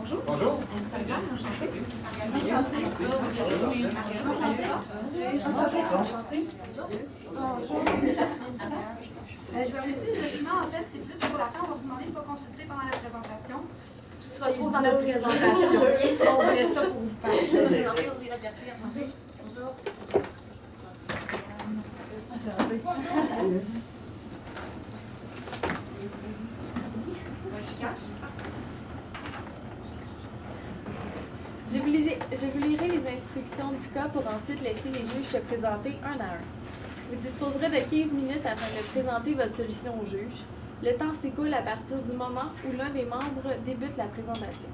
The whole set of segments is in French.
Bonjour. Bonjour. Salut, enchantée. Enchantée. Je vais remettre le document, en fait, c'est plus pour la fin. On va vous demander de ne pas consulter pendant la présentation. Tout sera trop dans notre présentation. On va laisser ça pour vous parler. Bonjour. Je vous lirai les instructions du cas pour ensuite laisser les juges se présenter un à un. Vous disposerez de 15 minutes afin de présenter votre solution au juge. Le temps s'écoule à partir du moment où l'un des membres débute la présentation.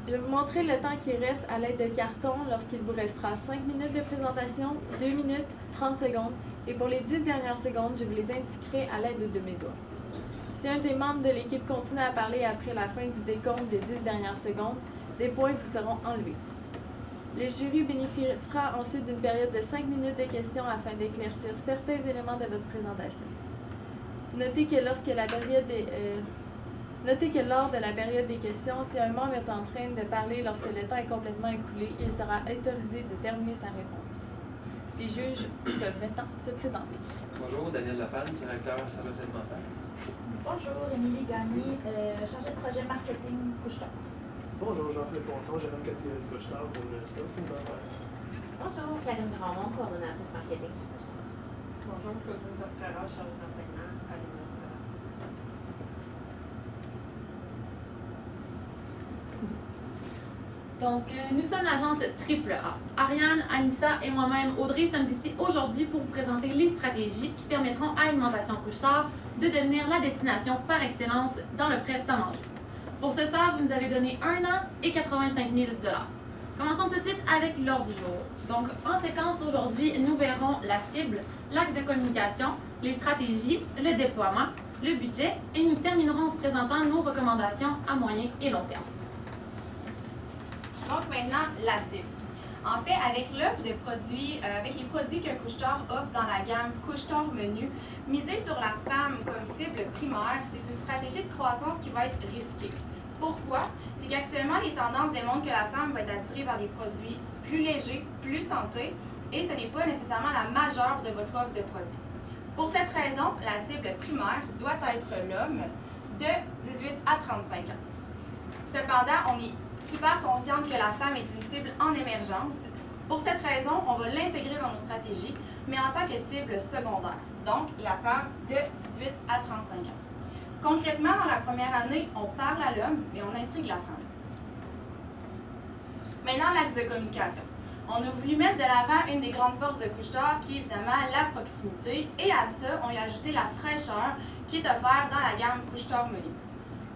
Je vais vous montrer le temps qui reste à l'aide de cartons lorsqu'il vous restera 5 minutes de présentation, 2 minutes, 30 secondes, et pour les 10 dernières secondes, je vous les indiquerai à l'aide de mes doigts. Si un des membres de l'équipe continue à parler après la fin du décompte des 10 dernières secondes, des points vous seront enlevés. Le jury bénéficiera ensuite d'une période de 5 minutes de questions afin d'éclaircir certains éléments de votre présentation. Notez que lors de la période des questions, si un membre est en train de parler lorsque le temps est complètement écoulé, il sera autorisé de terminer sa réponse. Les juges peuvent maintenant se présenter. Bonjour, Daniel Lapalme, directeur service alimentaire. Bonjour, Émilie Gagné, chargée de projet marketing Couche-Tard. Bonjour, Jean-Philippe Ponton, gérant Catherine Couche-Tard pour le service alimentaire. Bonjour, Karine Grandmont, coordonnatrice marketing chez Couche-Tard. Bonjour, Claudine Tortrera, chargée d'enseignement à l'Université. Donc, nous sommes l'agence AAA. Ariane, Anissa et moi-même, Audrey, sommes ici aujourd'hui pour vous présenter les stratégies qui permettront à Alimentation Couche-Tard de devenir la destination par excellence dans le prêt à manger. Pour ce faire, vous nous avez donné 1 an et 85 000 $. Commençons tout de suite avec l'ordre du jour. Donc, en séquence aujourd'hui, nous verrons la cible, l'axe de communication, les stratégies, le déploiement, le budget et nous terminerons en vous présentant nos recommandations à moyen et long terme. Donc maintenant, la cible. En fait, avec l'offre de produits, avec les produits que Couche-Tard offre dans la gamme Couche-Tard Menu, miser sur la femme comme cible primaire, c'est une stratégie de croissance qui va être risquée. Pourquoi? C'est qu'actuellement, les tendances démontrent que la femme va être attirée vers des produits plus légers, plus santé, et ce n'est pas nécessairement la majeure de votre offre de produits. Pour cette raison, la cible primaire doit être l'homme de 18 à 35 ans. Cependant, on est super consciente que la femme est une cible en émergence. Pour cette raison, on va l'intégrer dans nos stratégies, mais en tant que cible secondaire, donc la femme de 18 à 35 ans. Concrètement, dans la première année, on parle à l'homme, mais on intrigue la femme. Maintenant, l'axe de communication. On a voulu mettre de l'avant une des grandes forces de Couche-Tard, qui est évidemment la proximité, et à ça, on y a ajouté la fraîcheur qui est offerte dans la gamme Couche-Tard Menu.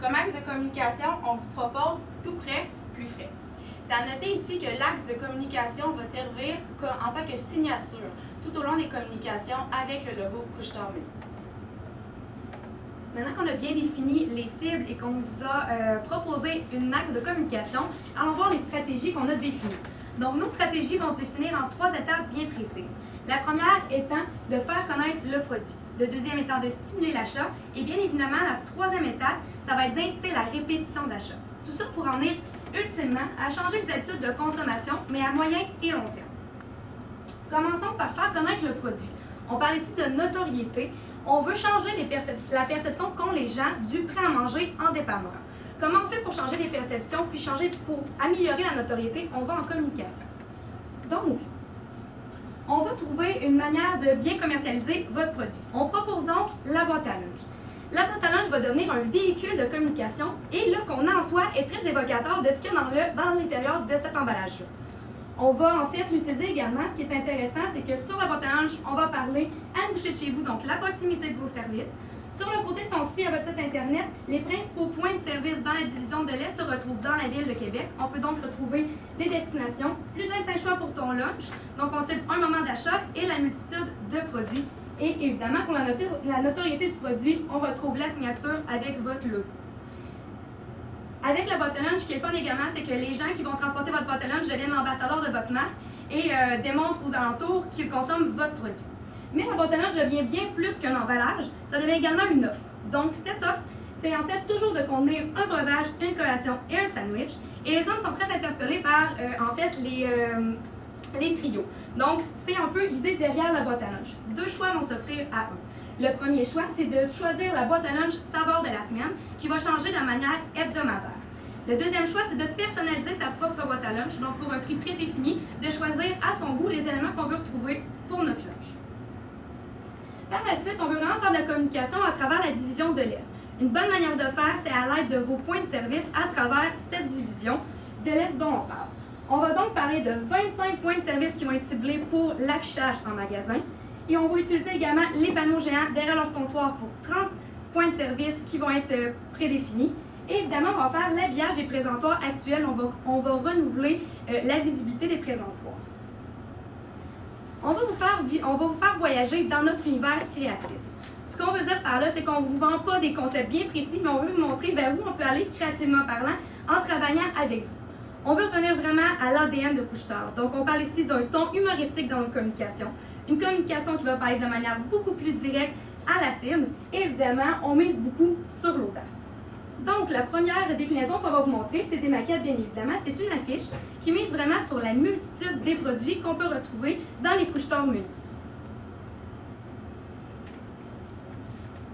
Comme axe de communication, on vous propose tout prêt, plus frais. C'est à noter ici que l'axe de communication va servir en tant que signature tout au long des communications avec le logo Couche-Tard Menu. Maintenant qu'on a bien défini les cibles et qu'on vous a proposé une axe de communication, allons voir les stratégies qu'on a définies. Donc, nos stratégies vont se définir en 3 étapes bien précises. La première étant de faire connaître le produit. Le deuxième étant de stimuler l'achat. Et bien évidemment, la troisième étape, ça va être d'inciter la répétition d'achat. Tout ça pour en venir ultimement à changer les habitudes de consommation, mais à moyen et long terme. Commençons par faire connaître le produit. On parle ici de notoriété. On veut changer la perception qu'ont les gens du prêt à manger en dépanneur. Comment on fait pour changer les perceptions, puis pour améliorer la notoriété? On va en communication. Donc, on va trouver une manière de bien commercialiser votre produit. On propose donc la boîte à lunch. La boîte à lunch va devenir un véhicule de communication et le contenant en soi est très évocateur de ce qu'il y a dans l'intérieur de cet emballage-là. On va en fait l'utiliser également. Ce qui est intéressant, c'est que sur la boîte à lunch, on va parler à une bouchée de chez vous, donc la proximité de vos services. Sur le côté, si on suit à votre site Internet, les principaux points de service dans la division de l'Est se retrouvent dans la ville de Québec. On peut donc retrouver les destinations, plus de 25 choix pour ton lunch. Donc, on cible un moment d'achat et la multitude de produits. Et évidemment, pour la notoriété du produit, on retrouve la signature avec votre logo. Avec la boîte à lunch, ce qui est fun également, c'est que les gens qui vont transporter votre boîte à lunch deviennent l'ambassadeur de votre marque et démontrent aux alentours qu'ils consomment votre produit. Mais la boîte à lunch devient bien plus qu'un emballage, ça devient également une offre. Donc, cette offre, c'est en fait toujours de contenir un breuvage, une collation et un sandwich. Et les hommes sont très interpellés par, en fait, les trios. Donc, c'est un peu l'idée derrière la boîte à lunch. 2 choix vont s'offrir à eux. Le premier choix, c'est de choisir la boîte à lunch saveur de la semaine qui va changer de manière hebdomadaire. Le deuxième choix, c'est de personnaliser sa propre boîte à lunch, donc pour un prix prédéfini, de choisir à son goût les éléments qu'on veut retrouver pour notre lunch. Par la suite, on veut vraiment faire de la communication à travers la division de l'Est. Une bonne manière de faire, c'est à l'aide de vos points de service à travers cette division de l'Est dont on parle. On va donc parler de 25 points de service qui vont être ciblés pour l'affichage en magasin. Et on va utiliser également les panneaux géants derrière leur comptoir pour 30 points de service qui vont être prédéfinis. Et évidemment, on va faire l'habillage des présentoirs actuels. On va renouveler la visibilité des présentoirs. On va vous faire voyager dans notre univers créatif. Ce qu'on veut dire par là, c'est qu'on ne vous vend pas des concepts bien précis, mais on veut vous montrer vers où on peut aller créativement parlant en travaillant avec vous. On veut revenir vraiment à l'ADN de Couche-Tard. Donc, on parle ici d'un ton humoristique dans nos communications. Une communication qui va parler de manière beaucoup plus directe à la cible. Et évidemment, on mise beaucoup sur l'audace. Donc, la première déclinaison qu'on va vous montrer, c'est des maquettes, bien évidemment. C'est une affiche qui mise vraiment sur la multitude des produits qu'on peut retrouver dans les Couche-Tard menus.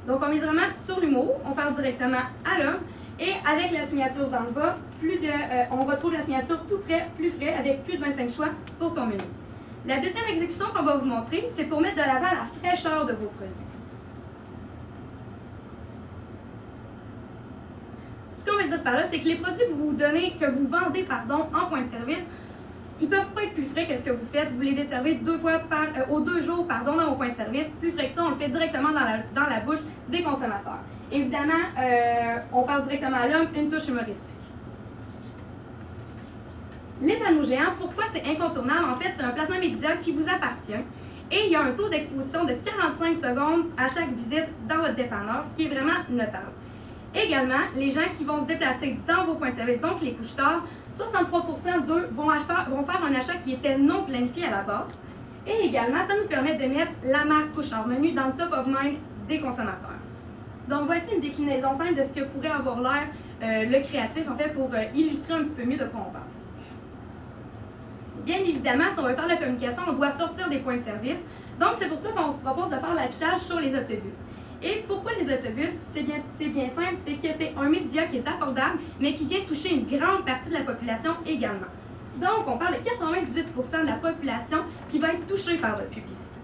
Donc, on mise vraiment sur l'humour. On parle directement à l'homme. Et avec la signature dans le bas, on retrouve la signature tout prêt, plus frais, avec plus de 25 choix pour ton menu. La deuxième exécution qu'on va vous montrer, c'est pour mettre de l'avant la fraîcheur de vos produits. Ce qu'on veut dire par là, c'est que les produits que vous vendez en point de service, ils ne peuvent pas être plus frais que ce que vous faites. Vous les desservez aux 2 jours dans vos points de service. Plus frais que ça, on le fait directement dans la bouche des consommateurs. Évidemment, on parle directement à l'homme, une touche humoristique. Les panneaux géants, pourquoi c'est incontournable? En fait, c'est un placement média qui vous appartient et il y a un taux d'exposition de 45 secondes à chaque visite dans votre dépanneur, ce qui est vraiment notable. Également, les gens qui vont se déplacer dans vos points de service, donc les couche-tard, 63% d'eux vont faire un achat qui était non planifié à la base. Et également, ça nous permet de mettre la marque Couche-Tard Menu dans le top of mind des consommateurs. Donc, voici une déclinaison simple de ce que pourrait avoir l'air le créatif, en fait, pour illustrer un petit peu mieux de quoi on parle. Bien évidemment, si on veut faire de la communication, on doit sortir des points de service. Donc, c'est pour ça qu'on vous propose de faire l'affichage sur les autobus. Et pourquoi les autobus? C'est bien simple, c'est que c'est un média qui est abordable, mais qui vient toucher une grande partie de la population également. Donc, on parle de 98% de la population qui va être touchée par votre publicité.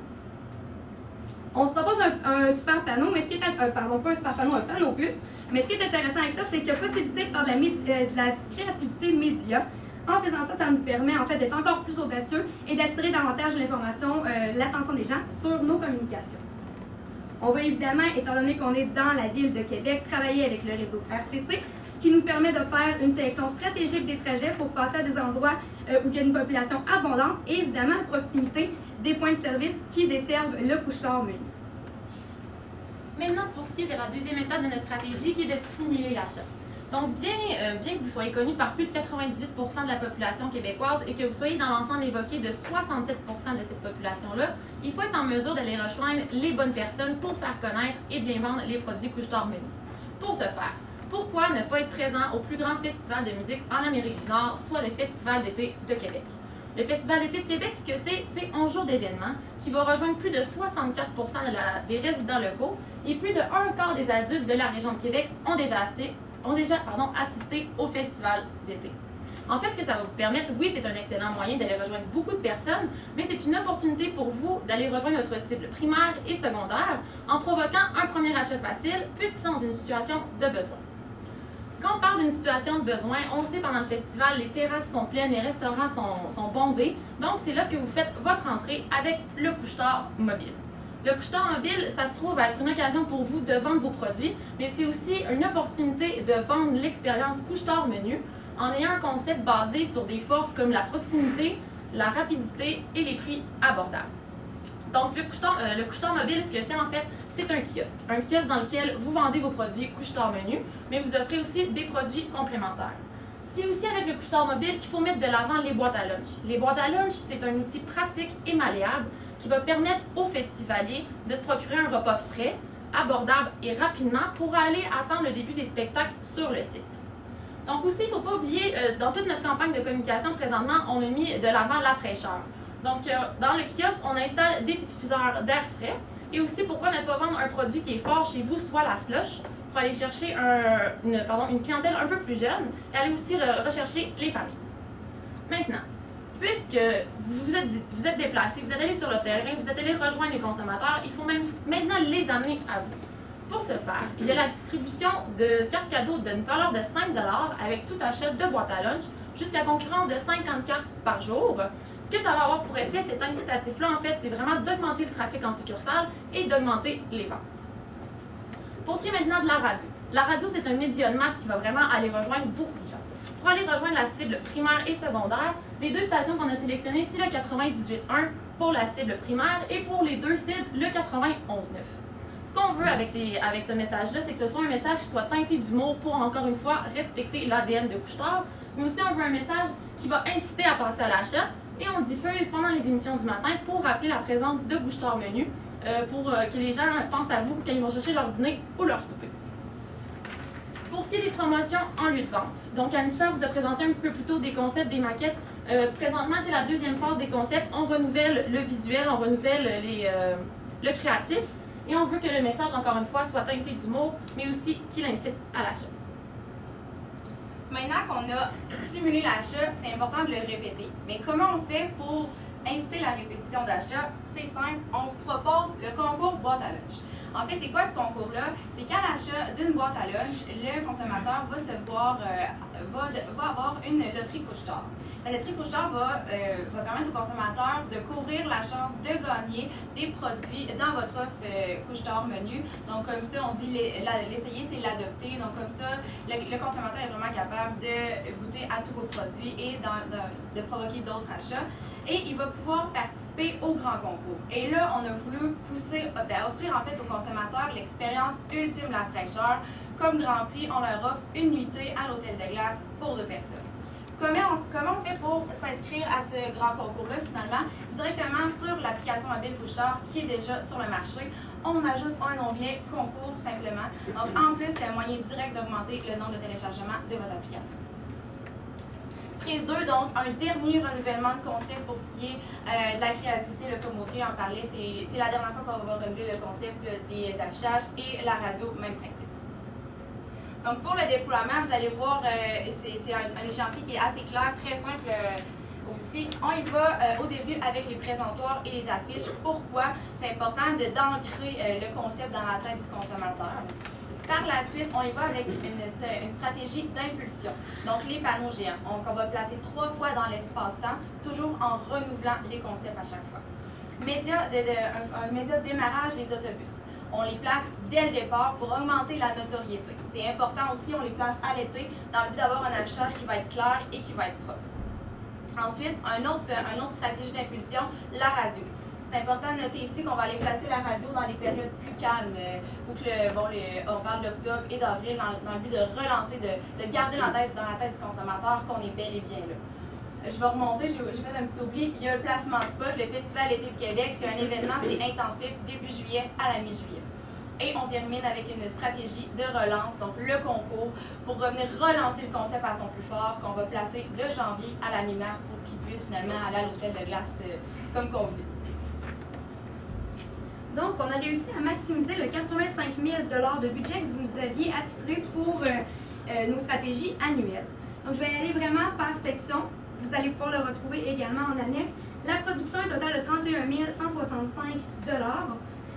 On se propose un super panneau, mais ce qui est un panneau plus. Mais ce qui est intéressant avec ça, c'est qu'il y a possibilité de faire de la créativité média. En faisant ça, ça nous permet en fait d'être encore plus audacieux et d'attirer davantage l'information, l'attention des gens sur nos communications. On va évidemment, étant donné qu'on est dans la ville de Québec, travailler avec le réseau RTC, ce qui nous permet de faire une sélection stratégique des trajets pour passer à des endroits où il y a une population abondante et évidemment à proximité des points de service qui desservent le Couche-Tard Menu. Maintenant, pour ce qui est de la deuxième étape de notre stratégie, qui est de stimuler l'achat. Donc, bien que vous soyez connu par plus de 98% de la population québécoise et que vous soyez dans l'ensemble évoqué de 67% de cette population-là, il faut être en mesure d'aller rejoindre les bonnes personnes pour faire connaître et bien vendre les produits Couche-Tard Menu. Pour ce faire, pourquoi ne pas être présent au plus grand festival de musique en Amérique du Nord, soit le Festival d'été de Québec? Le Festival d'été de Québec, ce que c'est 11 jours d'événements qui va rejoindre plus de 64% des résidents locaux et plus de un quart des adultes de la région de Québec ont déjà assisté au festival d'été. En fait, ce que ça va vous permettre, oui, c'est un excellent moyen d'aller rejoindre beaucoup de personnes, mais c'est une opportunité pour vous d'aller rejoindre votre cible primaire et secondaire en provoquant un premier achat facile puisqu'ils sont dans une situation de besoin. Quand on parle d'une situation de besoin, on le sait pendant le festival, les terrasses sont pleines, les restaurants sont bondés, donc c'est là que vous faites votre entrée avec le Couche-Tard mobile. Le Couche-Tard mobile, ça se trouve être une occasion pour vous de vendre vos produits, mais c'est aussi une opportunité de vendre l'expérience Couche-Tard Menu en ayant un concept basé sur des forces comme la proximité, la rapidité et les prix abordables. Donc, le Couche-Tard mobile, ce que c'est en fait, c'est un kiosque. Un kiosque dans lequel vous vendez vos produits Couche-Tard Menu, mais vous offrez aussi des produits complémentaires. C'est aussi avec le Couche-Tard mobile qu'il faut mettre de l'avant les boîtes à lunch. Les boîtes à lunch, c'est un outil pratique et malléable qui va permettre aux festivaliers de se procurer un repas frais abordable et rapidement pour aller attendre le début des spectacles sur le site. Donc aussi, il ne faut pas oublier, dans toute notre campagne de communication présentement, on a mis de l'avant la fraîcheur. Donc dans le kiosque, on installe des diffuseurs d'air frais et aussi pourquoi ne pas vendre un produit qui est fort chez vous, soit la slush, pour aller chercher une clientèle un peu plus jeune et aller aussi rechercher les familles. Maintenant, puisque vous êtes déplacés, vous êtes allés sur le terrain, vous êtes allés rejoindre les consommateurs, il faut même maintenant les amener à vous. Pour ce faire, il y a la distribution de cartes cadeaux d'une valeur de 5 $ avec tout achat de boîte à lunch jusqu'à concurrence de 50 cartes par jour. Ce que ça va avoir pour effet, cet incitatif-là, en fait, c'est vraiment d'augmenter le trafic en succursale et d'augmenter les ventes. Pour ce qui est maintenant de la radio, c'est un média de masse qui va vraiment aller rejoindre beaucoup de gens. Pour aller rejoindre la cible primaire et secondaire, les deux stations qu'on a sélectionnées, c'est le 98.1 pour la cible primaire et pour les deux cibles, le 91.9. Ce qu'on veut avec ce message-là, c'est que ce soit un message qui soit teinté d'humour pour, encore une fois, respecter l'ADN de Couche-Tard, mais aussi on veut un message qui va inciter à passer à l'achat et on diffuse pendant les émissions du matin pour rappeler la présence de Couche-Tard Menu pour que les gens pensent à vous quand ils vont chercher leur dîner ou leur souper. Pour ce qui est des promotions en lieu de vente, donc Anissa vous a présenté un petit peu plus tôt des concepts, des maquettes. Présentement, c'est la deuxième phase des concepts. On renouvelle le visuel, on renouvelle le créatif et on veut que le message, encore une fois, soit teinté d'humour, mais aussi qu'il incite à l'achat. Maintenant qu'on a stimulé l'achat, c'est important de le répéter. Mais comment on fait pour inciter la répétition d'achat? C'est simple, on vous propose le concours boîte à lunch. En fait, c'est quoi ce concours-là? C'est qu'à l'achat d'une boîte à lunch, le consommateur va avoir une loterie Couche-Tard. La loterie Couche-Tard va permettre au consommateur de courir la chance de gagner des produits dans votre offre Couche-Tard Menu. Donc, comme ça, on dit l'essayer, c'est l'adopter. Donc, comme ça, le consommateur est vraiment capable de goûter à tous vos produits et de provoquer d'autres achats. Et il va pouvoir participer au grand concours. Et là, on a voulu offrir en fait aux consommateurs l'expérience ultime de la fraîcheur. Comme grand prix, on leur offre une nuitée à l'hôtel de glace pour 2 personnes. Comment on fait pour s'inscrire à ce grand concours-là, finalement? Directement sur l'application mobile Couche-Tard qui est déjà sur le marché, on ajoute un onglet concours simplement. Donc, en plus, c'est un moyen direct d'augmenter le nombre de téléchargements de votre application. Prise 2, donc un dernier renouvellement de concept pour ce qui est de la créativité, comme Audrey en parlait. C'est la dernière fois qu'on va renouveler le concept des affichages et la radio, même principe. Donc pour le déploiement, vous allez voir, c'est un échéancier qui est assez clair, très simple aussi. On y va au début avec les présentoirs et les affiches. Pourquoi? C'est important d'ancrer le concept dans la tête du consommateur. Par la suite, on y va avec une stratégie d'impulsion. Donc, les panneaux géants. Donc, on va placer 3 fois dans l'espace-temps, toujours en renouvelant les concepts à chaque fois. Un média de démarrage des autobus. On les place dès le départ pour augmenter la notoriété. C'est important aussi, on les place à l'été dans le but d'avoir un affichage qui va être clair et qui va être propre. Ensuite, une autre stratégie d'impulsion, la radio. C'est important de noter ici qu'on va aller placer la radio dans les périodes plus calmes, où on parle d'octobre et d'avril, dans le but de relancer, de garder dans la tête du consommateur qu'on est bel et bien là. Je vais remonter, j'ai fait un petit oubli. Il y a le placement spot, le Festival Été de Québec. C'est un événement, c'est intensif, début juillet à la mi-juillet. Et on termine avec une stratégie de relance, donc le concours, pour revenir relancer le concept à son plus fort, qu'on va placer de janvier à la mi-mars pour qu'il puisse finalement aller à l'hôtel de glace comme convenu. Donc, on a réussi à maximiser le 85 000 $ de budget que vous nous aviez attitré pour nos stratégies annuelles. Donc, je vais aller vraiment par section. Vous allez pouvoir le retrouver également en annexe. La production est totale de 31 165 $.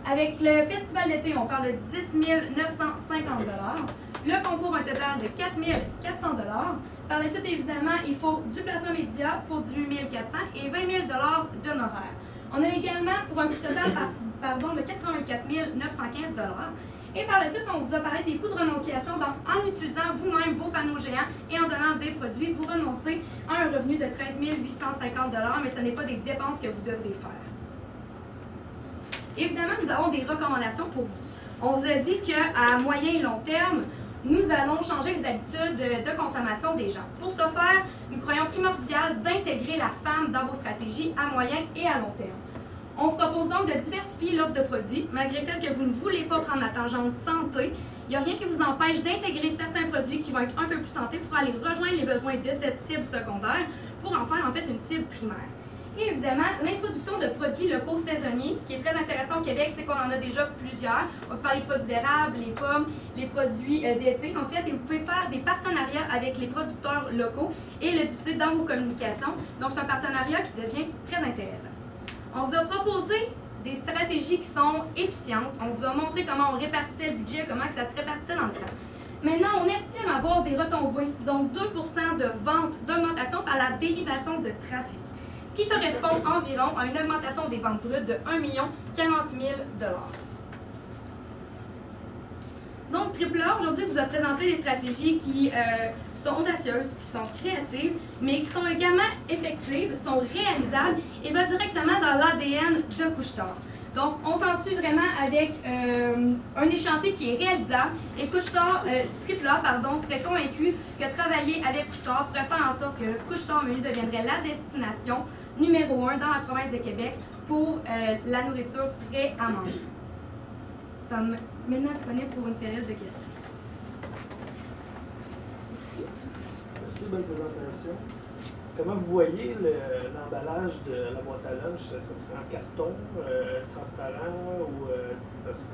Avec le festival d'été, on parle de 10 950 $. Le concours, un total de 4 400 $. Par la suite, évidemment, il faut du placement média pour 18 400 $ et 20 000 $ d'honoraires. On a également, pour un coût total de 84 915 $. Et par la suite, on vous a parlé des coûts de renonciation. Donc, en utilisant vous-même vos panneaux géants et en donnant des produits, vous renoncez à un revenu de 13 850 $, mais ce n'est pas des dépenses que vous devrez faire. Évidemment, nous avons des recommandations pour vous. On vous a dit qu'à moyen et long terme, nous allons changer les habitudes de consommation des gens. Pour ce faire, nous croyons primordial d'intégrer la femme dans vos stratégies à moyen et à long terme. On vous propose donc de diversifier l'offre de produits, malgré le fait que vous ne voulez pas prendre la tangente santé. Il n'y a rien qui vous empêche d'intégrer certains produits qui vont être un peu plus santé pour aller rejoindre les besoins de cette cible secondaire pour en faire en fait une cible primaire. Et évidemment, l'introduction de produits locaux saisonniers. Ce qui est très intéressant au Québec, c'est qu'on en a déjà plusieurs. On peut parler des produits d'érable, les pommes, les produits d'été, en fait. Et vous pouvez faire des partenariats avec les producteurs locaux et le diffuser dans vos communications. Donc, c'est un partenariat qui devient très intéressant. On vous a proposé des stratégies qui sont efficientes. On vous a montré comment on répartissait le budget, comment que ça se répartissait dans le temps. Maintenant, on estime avoir des retombées, donc 2 de vente d'augmentation par la dérivation de trafic, ce qui correspond environ à une augmentation des ventes brutes de 1 040 000 $. Donc, AAA, aujourd'hui, vous a présenté des stratégies qui sont audacieuses, qui sont créatives, mais qui sont également effectives, sont réalisables et vont directement dans l'ADN de Couche-Tard. Donc, on s'en suit vraiment avec un échéancier qui est réalisable et Couche-Tard, AAA, serait convaincu que travailler avec Couche-Tard pourrait faire en sorte que Couche-Tard Menu deviendrait la destination numéro 1 dans la province de Québec pour la nourriture prête à manger. Nous sommes maintenant disponibles pour une période de questions. Merci, bonne présentation. Comment vous voyez l'emballage de la boîte à lunch? Ça serait en carton, transparent ou parce que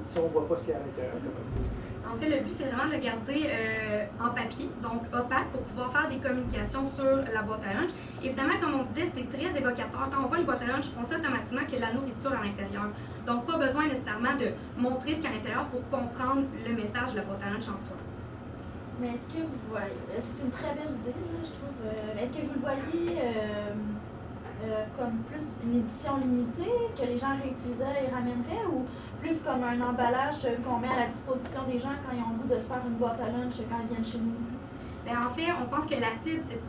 si on ne voit pas ce qu'il y a à l'intérieur? En fait, le but, c'est vraiment de le garder en papier, donc opaque, pour pouvoir faire des communications sur la boîte à lunch. Évidemment, comme on disait, c'est très évocateur. Quand on voit une boîte à lunch, on sait automatiquement qu'il y a de la nourriture à l'intérieur. Donc, pas besoin nécessairement de montrer ce qu'il y a à l'intérieur pour comprendre le message de la boîte à lunch en soi. Mais est-ce que vous voyez, c'est une très belle idée, là, je trouve, est-ce que vous le voyez comme plus une édition limitée que les gens réutiliseraient et ramèneraient ou plus comme un emballage qu'on met à la disposition des gens quand ils ont le goût de se faire une boîte à lunch quand ils viennent chez nous? Bien, en fait, on pense que la cible, c'est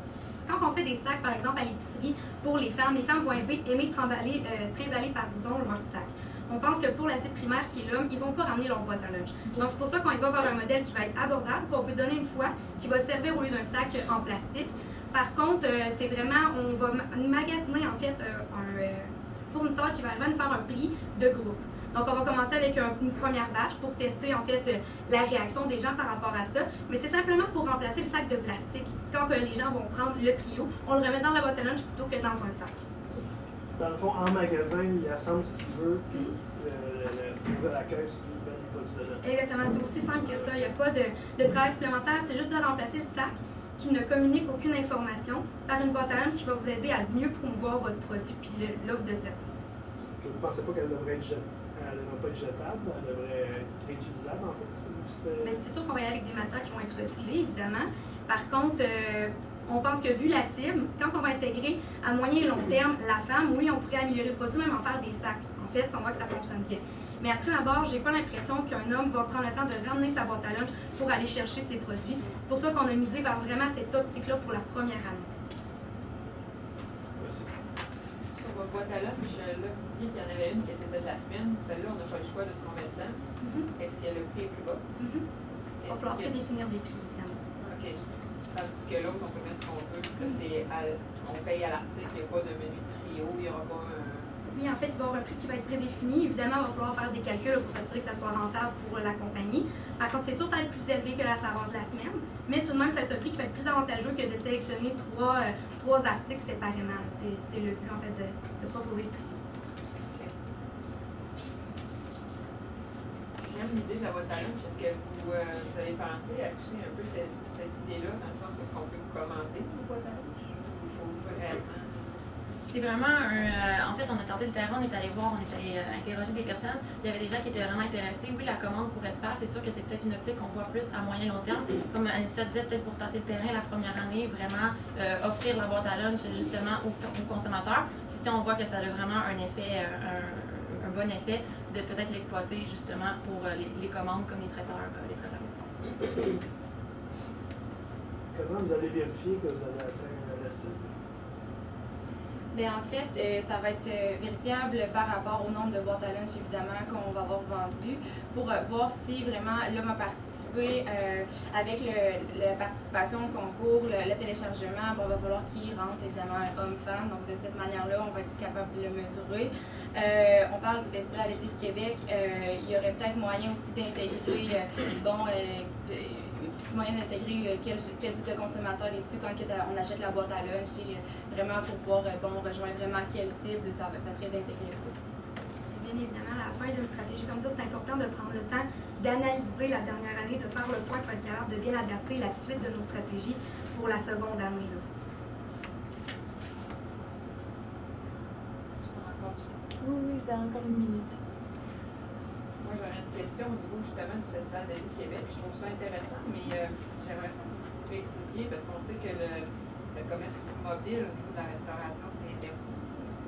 quand on fait des sacs, par exemple, à l'épicerie pour les femmes vont aimer trimballer leur sac. On pense que pour la cible primaire qui est l'homme, ils ne vont pas ramener leur boîte à lunch. Donc, c'est pour ça qu'on y va vers un modèle qui va être abordable, qu'on peut donner une fois, qui va servir au lieu d'un sac en plastique. Par contre, c'est vraiment, on va magasiner en fait un fournisseur qui va arriver à nous faire un prix de groupe. Donc, on va commencer avec une première batch pour tester en fait la réaction des gens par rapport à ça. Mais c'est simplement pour remplacer le sac de plastique. Quand les gens vont prendre le trio, on le remet dans la boîte à lunch plutôt que dans un sac. Dans le fond, en magasin, il assemble ce qu'il veut, puis à la caisse, il met les produits dedans. Exactement, c'est aussi simple que ça. Il n'y a pas de travail supplémentaire, c'est juste de remplacer le sac qui ne communique aucune information par une boîte à lunch qui va vous aider à mieux promouvoir votre produit puis l'offre de service. Vous ne pensez pas qu'elle devrait être pas être jetable, elle devrait être réutilisable en fait? Mais c'est sûr qu'on va y aller avec des matières qui vont être recyclées, évidemment. Par contre, on pense que vu la cible, quand on va intégrer à moyen et long terme la femme, oui, on pourrait améliorer le produit, même en faire des sacs. En fait, on voit que ça fonctionne bien. Mais après d'abord, j'ai pas l'impression qu'un homme va prendre le temps de ramener sa boîte à lunch pour aller chercher ses produits. C'est pour ça qu'on a misé vers vraiment cette optique-là pour la première année. Merci. Sur votre boîte à lunch, là, vous disiez qu'il y en avait une que c'était de la semaine. Celle-là, on n'a pas le choix de ce qu'on met dedans. Est-ce que le prix est plus bas? Il va falloir prédéfinir des prix, évidemment. OK. Tandis que l'autre, on peut mettre ce qu'on veut. Là, on paye à l'article, il n'y a pas de menu de trio, il n'y aura pas un... Oui, en fait, il va y avoir un prix qui va être prédéfini. Évidemment, il va falloir faire des calculs pour s'assurer que ça soit rentable pour la compagnie. Par contre, c'est sûr que ça va être plus élevé que la saveur de la semaine, mais tout de même, ça va être un prix qui va être plus avantageux que de sélectionner trois articles séparément. C'est le but, en fait, de proposer le prix. J'aime l'idée de la boîte à lunch. Est-ce que vous avez pensé à pousser un peu cette idée-là, dans le sens où est-ce qu'on peut commander une boîte à lunch? Ou il faut vraiment... C'est vraiment en fait, on a tenté le terrain, on est allé voir, on est allé interroger des personnes. Il y avait des gens qui étaient vraiment intéressés. Oui, la commande pourrait se faire. C'est sûr que c'est peut-être une optique qu'on voit plus à moyen long terme. Comme Anissa disait, peut-être pour tenter le terrain la première année, vraiment offrir la boîte à lunch justement aux consommateurs. Puis si on voit que ça a vraiment un effet, un bon effet, de peut-être l'exploiter justement pour les commandes comme les traiteurs le font. Comment vous allez vérifier que vous avez atteint la cible? Bien, en fait, ça va être vérifiable par rapport au nombre de boîtes à lunch, évidemment, qu'on va avoir vendues, pour voir si vraiment l'homme a participé avec la participation au concours, le téléchargement. Bon, il va falloir qu'il rentre, évidemment, homme-femme. Donc, de cette manière-là, on va être capable de le mesurer. On parle du Festival d'été de Québec. Il y aurait peut-être moyen aussi d'intégrer, moyen d'intégrer quel type de consommateur es-tu quand on achète la boîte à lunch et vraiment pour pouvoir rejoindre vraiment quelle cible, ça serait d'intégrer ça. Bien évidemment, à la fin d'une stratégie comme ça, c'est important de prendre le temps d'analyser la dernière année, de faire le point pour être capable de bien adapter la suite de nos stratégies pour la seconde année. Là. Tu prends encore du temps. Oui, c'est encore une minute. Moi, j'aurais une question au niveau justement du Festival d'été de Québec. Je trouve ça intéressant, mais j'aimerais ça que vous précisiez parce qu'on sait que le commerce mobile au niveau de la restauration, c'est interdit.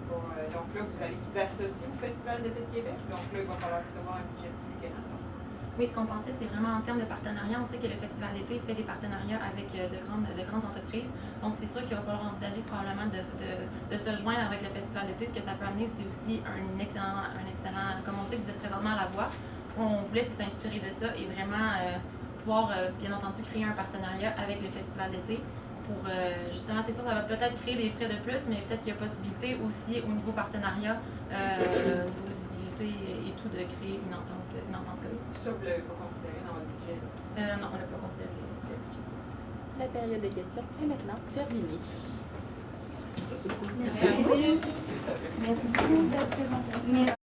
Donc là, vous allez vous associer au Festival d'été de Québec. Donc là, il va falloir prévoir un budget plus grand. Oui, ce qu'on pensait, c'est vraiment en termes de partenariat. On sait que le Festival d'été fait des partenariats avec de grandes entreprises. Donc, c'est sûr qu'il va falloir envisager probablement de se joindre avec le Festival d'été. Ce que ça peut amener, c'est aussi un excellent, comme on sait que vous êtes présentement à la voix. Ce qu'on voulait, c'est s'inspirer de ça et vraiment pouvoir, bien entendu, créer un partenariat avec le Festival d'été. Pour justement, c'est sûr, ça va peut-être créer des frais de plus, mais peut-être qu'il y a possibilité aussi au niveau partenariat, au niveau visibilité et tout, de créer une entente commune. Ça, vous ne l'avez pas considéré dans votre budget? Non, on ne l'a pas considéré. La période de questions est maintenant terminée. Merci beaucoup. Merci. Et ça fait Merci beaucoup de votre présentation. Merci.